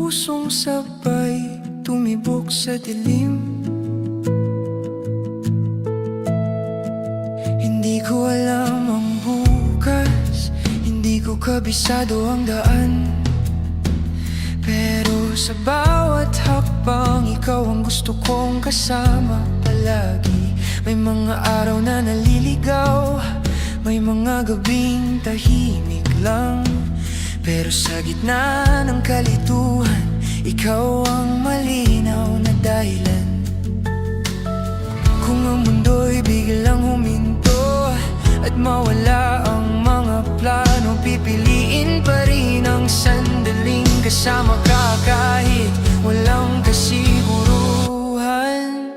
pusong sabay tumibok sa dilim. Hindi ko alam ang bukas, hindi ko kabisado ang daan, pero sa bawat hakbang ikaw ang gusto kong kasama palagi. May mga araw na naliligaw, may mga gabing tahimik lang, pero sa gitna ng kalituhan, ikaw ang malinaw na dahilan. Kung ang mundo'y biglang huminto at mawala ang mga plano, pipiliin pa rin ang sandaling kasama ka kahit walang kasiguruhan.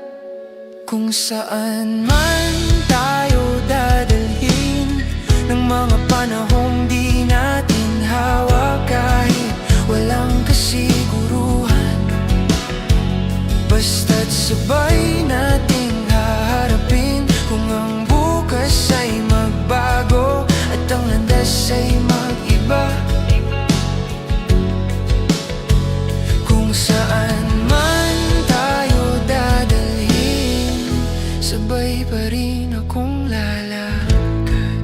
Kung saan man tayo dadalhin ng mga panahong di natin hawak, kahit walang kasiguruhan, basta't sabay nating haharapin. Kung ang bukas ay magbago at ang landas ay mag-iba, kung saan man tayo dadalhin, sabay pa rin akong lalakad.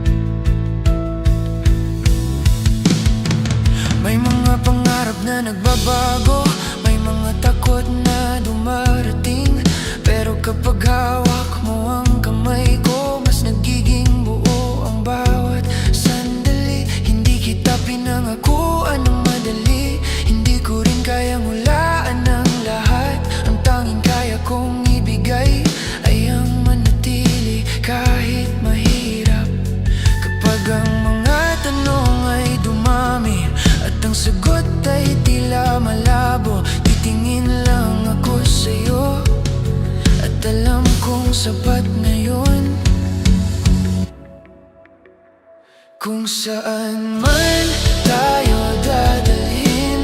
May mga pangarap na nagbabago, may mga takot na dumarating, pero kapag hawak mo ang kamay ko, mas nagiging buo ang bawat sandali. Hindi kita pinangakuan ng madali, hindi ko rin kayang hulaan ang lahat. Ang tanging kaya kong ibigay ay ang manatili kahit mahirap. Kapag ang mga tanong ay dumami at ang sagot ay tila malabo, titingin lang ako sa'yo at alam kong sapat na yun. Kung saan man tayo dadalhin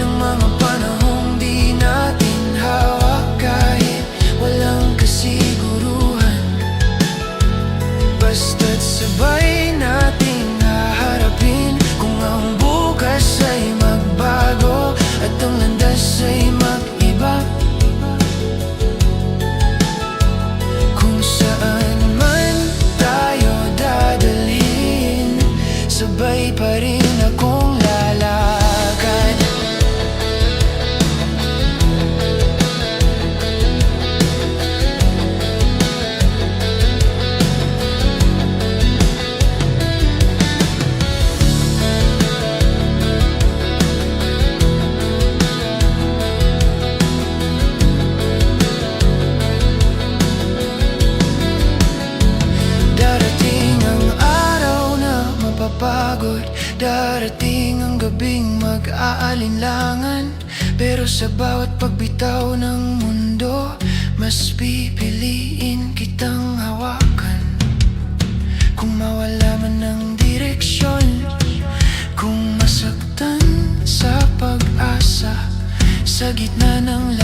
ng mga panahong di natin hawak, kahit walang kasiguruhan, basta't sabay nating haharapin. Kung ang bukas ay magbago at ang landas ay mag-iba, kung saan man tayo dadalhin, sabay pa rin akong lalakad. Darating ang araw na mapapagod, darating ang gabing mag-aalinlangan, pero sa bawat pagbitaw ng mundo, mas pipiliin kitang hawakan. Kung mawala man ng direksyon, kung masaktan sa pag-asa, sa gitna ng